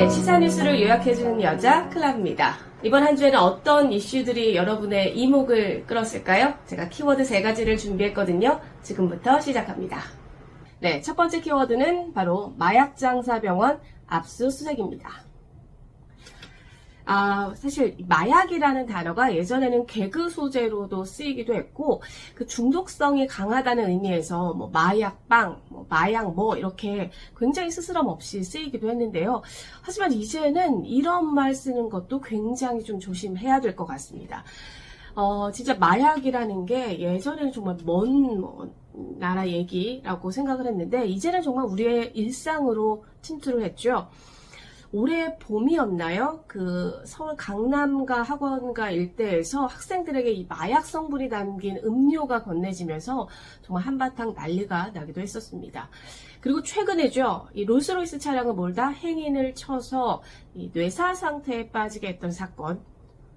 네, 시사 뉴스를 요약해주는 여자 클라입니다. 이번 한 주에는 어떤 이슈들이 여러분의 이목을 끌었을까요? 제가 키워드 3가지를 준비했거든요. 지금부터 시작합니다. 네, 첫 번째 키워드는 바로 마약장사병원 압수수색입니다. 사실 마약이라는 단어가 예전에는 개그 소재로도 쓰이기도 했고 그 중독성이 강하다는 의미에서 뭐 마약빵, 마약 이렇게 굉장히 스스럼 없이 쓰이기도 했는데요. 하지만 이제는 이런 말 쓰는 것도 굉장히 좀 조심해야 될 것 같습니다. 진짜 마약이라는 게 예전에는 정말 먼 나라 얘기라고 생각을 했는데 이제는 정말 우리의 일상으로 침투를 했죠. 올해 봄이었나요? 그 서울 강남가 학원가 일대에서 학생들에게 이 마약 성분이 담긴 음료가 건네지면서 정말 한바탕 난리가 나기도 했었습니다. 그리고 최근에죠. 이 롤스로이스 차량을 몰다 행인을 쳐서 이 뇌사 상태에 빠지게 했던 사건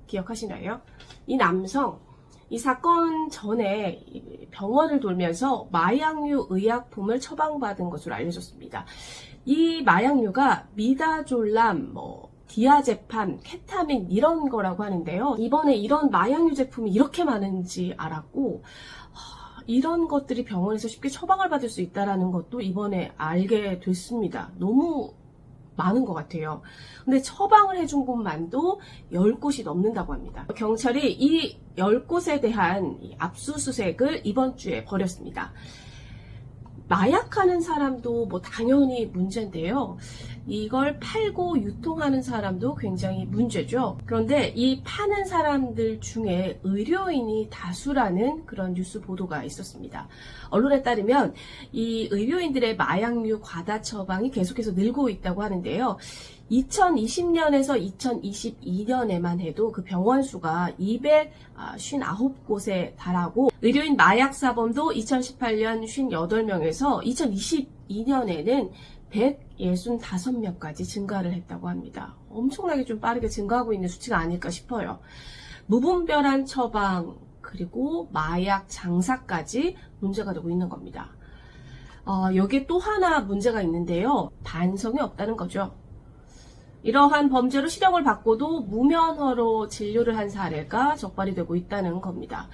기억하시나요? 이 남성 이 사건 전에 병원을 돌면서 마약류 의약품을 처방받은 것으로 알려졌습니다. 이 마약류가 미다졸람, 디아제판, 케타민 이런 거라고 하는데요. 이번에 이런 마약류 제품이 이렇게 많은지 알았고 이런 것들이 병원에서 쉽게 처방을 받을 수 있다는 것도 이번에 알게 됐습니다. 너무 많은 것 같아요. 근데 처방을 해준 곳만도 10곳이 넘는다고 합니다. 경찰이 이 10곳에 대한 압수수색을 이번 주에 벌였습니다. 마약하는 사람도 당연히 문제인데요. 이걸 팔고 유통하는 사람도 굉장히 문제죠. 그런데 이 파는 사람들 중에 의료인이 다수라는 그런 뉴스 보도가 있었습니다. 언론에 따르면 이 의료인들의 마약류 과다 처방이 계속해서 늘고 있다고 하는데요. 2020년에서 2022년에만 해도 그 병원 수가 259곳에 달하고 의료인 마약 사범도 2018년 58명에서 2022년에는 165명까지 증가를 했다고 합니다. 엄청나게 좀 빠르게 증가하고 있는 수치가 아닐까 싶어요. 무분별한 처방 그리고 마약 장사까지 문제가 되고 있는 겁니다. 여기에 또 하나 문제가 있는데요. 반성이 없다는 거죠. 이러한 범죄로 실형을 받고도 무면허로 진료를 한 사례가 적발이 되고 있다는 겁니다.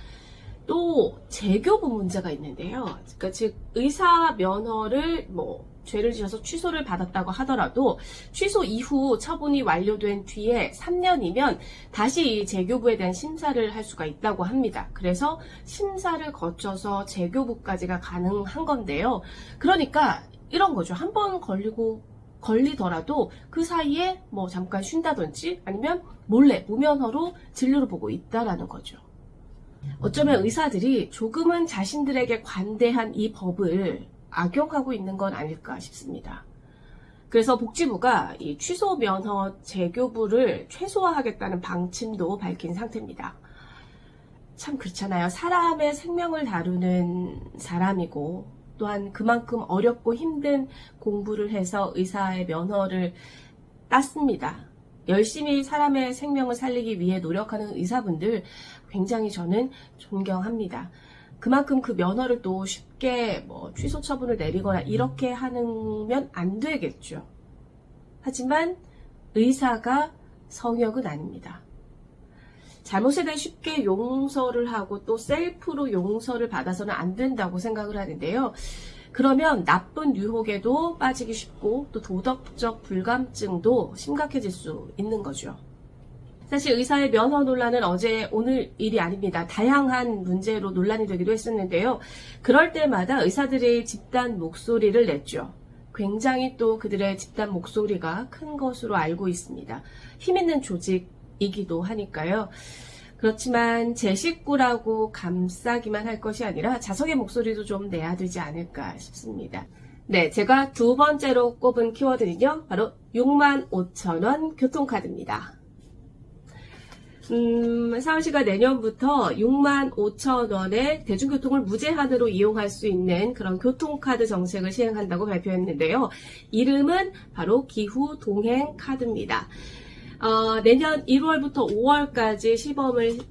또 재교부 문제가 있는데요. 그러니까 즉 의사 면허를 죄를 지어서 취소를 받았다고 하더라도 취소 이후 처분이 완료된 뒤에 3년이면 다시 재교부에 대한 심사를 할 수가 있다고 합니다. 그래서 심사를 거쳐서 재교부까지가 가능한 건데요. 그러니까 이런 거죠. 한 번 걸리더라도 그 사이에 잠깐 쉰다든지 아니면 몰래 무면허로 진료를 보고 있다라는 거죠. 어쩌면 의사들이 조금은 자신들에게 관대한 이 법을 악용하고 있는 건 아닐까 싶습니다. 그래서 복지부가 이 취소 면허 재교부를 최소화하겠다는 방침도 밝힌 상태입니다. 참 그렇잖아요. 사람의 생명을 다루는 사람이고 또한 그만큼 어렵고 힘든 공부를 해서 의사의 면허를 땄습니다. 열심히 사람의 생명을 살리기 위해 노력하는 의사분들 굉장히 저는 존경합니다. 그만큼 그 면허를 또 쉽게 취소 처분을 내리거나 이렇게 하면 안 되겠죠. 하지만 의사가 성역은 아닙니다. 잘못에 대해 쉽게 용서를 하고 또 셀프로 용서를 받아서는 안 된다고 생각을 하는데요. 그러면 나쁜 유혹에도 빠지기 쉽고 또 도덕적 불감증도 심각해질 수 있는 거죠. 사실 의사의 면허 논란은 어제 오늘 일이 아닙니다. 다양한 문제로 논란이 되기도 했었는데요. 그럴 때마다 의사들의 집단 목소리를 냈죠. 굉장히 또 그들의 집단 목소리가 큰 것으로 알고 있습니다. 힘 있는 조직이기도 하니까요. 그렇지만 제 식구라고 감싸기만 할 것이 아니라 자성의 목소리도 좀 내야 되지 않을까 싶습니다. 네, 제가 두 번째로 꼽은 키워드는요. 바로 65,000원 교통카드입니다. 서울시가 내년부터 65,000원의 대중교통을 무제한으로 이용할 수 있는 그런 교통카드 정책을 시행한다고 발표했는데요. 이름은 바로 기후동행카드입니다. 내년 1월부터 5월까지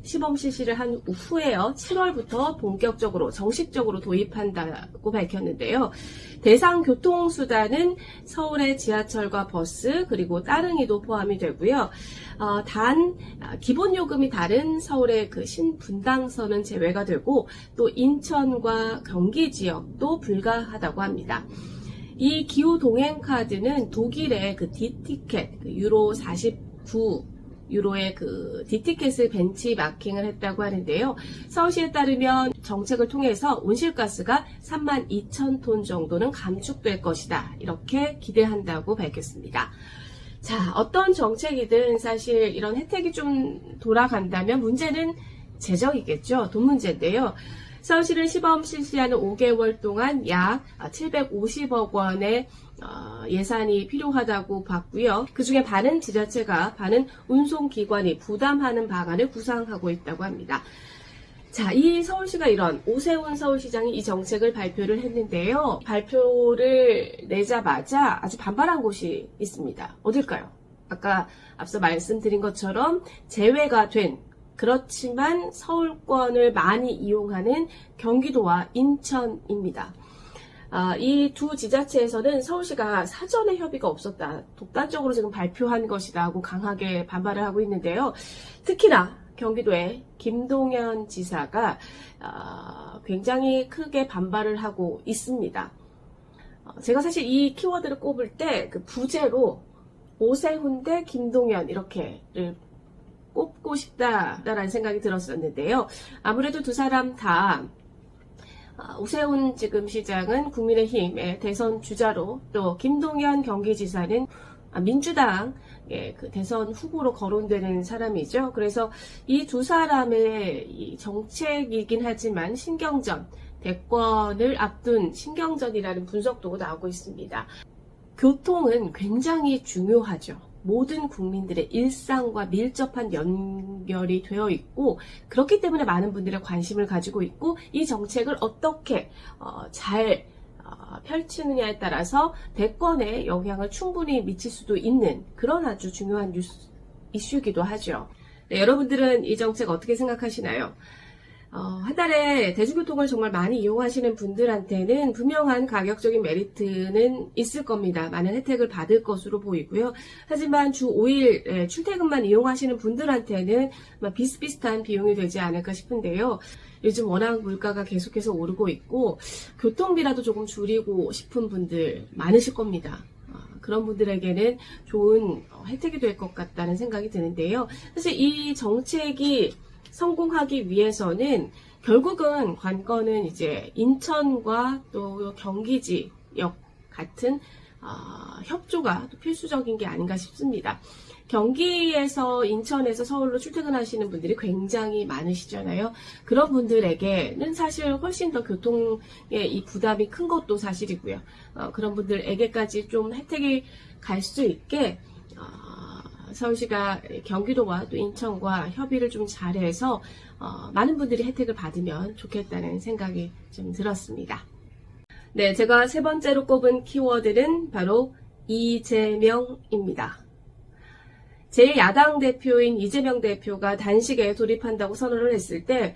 시범 실시를 한 후에요. 7월부터 본격적으로 정식적으로 도입한다고 밝혔는데요. 대상 교통수단은 서울의 지하철과 버스 그리고 따릉이도 포함이 되고요. 단 기본 요금이 다른 서울의 그 신분당선은 제외가 되고 또 인천과 경기 지역도 불가하다고 합니다. 이 기후 동행 카드는 독일의 그 D티켓, 유로 49유로의 그 D티켓을 벤치마킹을 했다고 하는데요. 서울시에 따르면 정책을 통해서 온실가스가 32,000톤 정도는 감축될 것이다. 이렇게 기대한다고 밝혔습니다. 자, 어떤 정책이든 사실 이런 혜택이 좀 돌아간다면 문제는 재정이겠죠. 돈 문제인데요. 서울시는 시범 실시하는 5개월 동안 약 750억 원의 예산이 필요하다고 봤고요. 그중에 반은 지자체가, 반은 운송기관이 부담하는 방안을 구상하고 있다고 합니다. 자, 이 서울시가 이런 오세훈 서울시장이 이 정책을 발표를 했는데요. 발표를 내자마자 아주 반발한 곳이 있습니다. 어딜까요? 아까 앞서 말씀드린 것처럼 제외가 된 그렇지만 서울권을 많이 이용하는 경기도와 인천입니다. 이 두 지자체에서는 서울시가 사전에 협의가 없었다, 독단적으로 지금 발표한 것이다 하고 강하게 반발을 하고 있는데요. 특히나 경기도의 김동연 지사가 굉장히 크게 반발을 하고 있습니다. 제가 사실 이 키워드를 꼽을 때 그 부제로 오세훈 대 김동연 이렇게를 꼽고 싶다라는 생각이 들었었는데요. 아무래도 두 사람 다 오세훈 지금 시장은 국민의힘의 대선 주자로 또 김동연 경기지사는 민주당의 그 대선 후보로 거론되는 사람이죠. 그래서 이 두 사람의 이 정책이긴 하지만 신경전, 대권을 앞둔 신경전이라는 분석도 나오고 있습니다. 교통은 굉장히 중요하죠. 모든 국민들의 일상과 밀접한 연결이 되어 있고 그렇기 때문에 많은 분들의 관심을 가지고 있고 이 정책을 어떻게 잘 펼치느냐에 따라서 대권에 영향을 충분히 미칠 수도 있는 그런 아주 중요한 이슈이기도 하죠. 네, 여러분들은 이 정책 어떻게 생각하시나요? 한 달에 대중교통을 정말 많이 이용하시는 분들한테는 분명한 가격적인 메리트는 있을 겁니다. 많은 혜택을 받을 것으로 보이고요. 하지만 주 5일 출퇴근만 이용하시는 분들한테는 비슷비슷한 비용이 되지 않을까 싶은데요. 요즘 워낙 물가가 계속해서 오르고 있고 교통비라도 조금 줄이고 싶은 분들 많으실 겁니다. 그런 분들에게는 좋은 혜택이 될 것 같다는 생각이 드는데요. 사실 이 정책이 성공하기 위해서는 결국은 관건은 이제 인천과 또 경기지역 같은 협조가 또 필수적인 게 아닌가 싶습니다. 경기에서 인천에서 서울로 출퇴근하시는 분들이 굉장히 많으시잖아요. 그런 분들에게는 사실 훨씬 더 교통의 이 부담이 큰 것도 사실이고요. 그런 분들에게까지 좀 혜택이 갈 수 있게 서울시가 경기도와 또 인천과 협의를 좀 잘해서 많은 분들이 혜택을 받으면 좋겠다는 생각이 좀 들었습니다. 네, 제가 세 번째로 꼽은 키워드는 바로 이재명입니다. 제1야당 대표인 이재명 대표가 단식에 돌입한다고 선언을 했을 때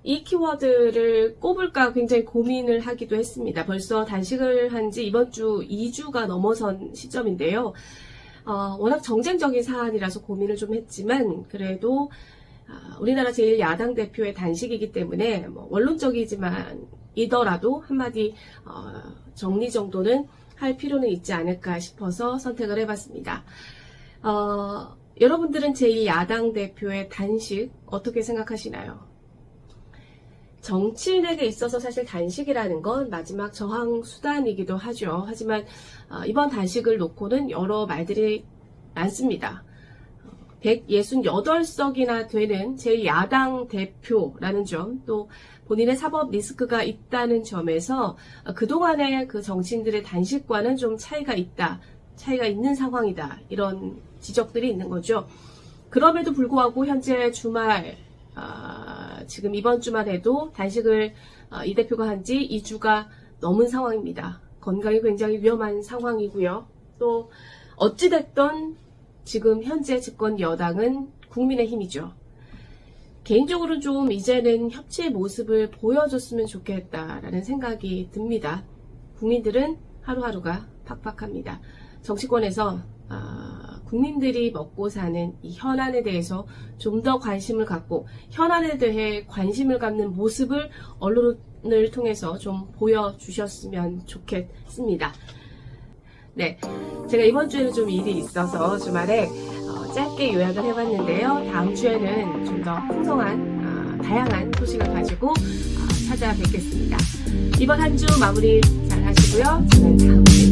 이 키워드를 꼽을까 굉장히 고민을 하기도 했습니다. 벌써 단식을 한 지 이번 주 2주가 넘어선 시점인데요. 워낙 정쟁적인 사안이라서 고민을 좀 했지만 그래도 우리나라 제1야당 대표의 단식이기 때문에 원론적이지만 이더라도 한마디 정리 정도는 할 필요는 있지 않을까 싶어서 선택을 해봤습니다. 여러분들은 제1야당 대표의 단식 어떻게 생각하시나요? 정치인에게 있어서 사실 단식이라는 건 마지막 저항 수단이기도 하죠. 하지만 이번 단식을 놓고는 여러 말들이 많습니다. 168석이나 되는 제1야당 대표라는 점, 또 본인의 사법 리스크가 있다는 점에서 그동안의 그 정치인들의 단식과는 좀 차이가 있는 상황이다. 이런 지적들이 있는 거죠. 그럼에도 불구하고 현재 주말 지금 이번 주만 해도 단식을 이 대표가 한 지 2주가 넘은 상황입니다. 건강이 굉장히 위험한 상황이고요. 또 어찌됐든 지금 현재 집권 여당은 국민의힘이죠. 개인적으로 좀 이제는 협치의 모습을 보여줬으면 좋겠다라는 생각이 듭니다. 국민들은 하루하루가 팍팍합니다. 정치권에서 국민들이 먹고 사는 이 현안에 대해서 좀 더 관심을 갖고 현안에 대해 관심을 갖는 모습을 언론을 통해서 좀 보여주셨으면 좋겠습니다. 네, 제가 이번 주에는 좀 일이 있어서 주말에 짧게 요약을 해봤는데요. 다음 주에는 좀 더 풍성한 다양한 소식을 가지고 찾아뵙겠습니다. 이번 한 주 마무리 잘 하시고요. 저는 다음 주에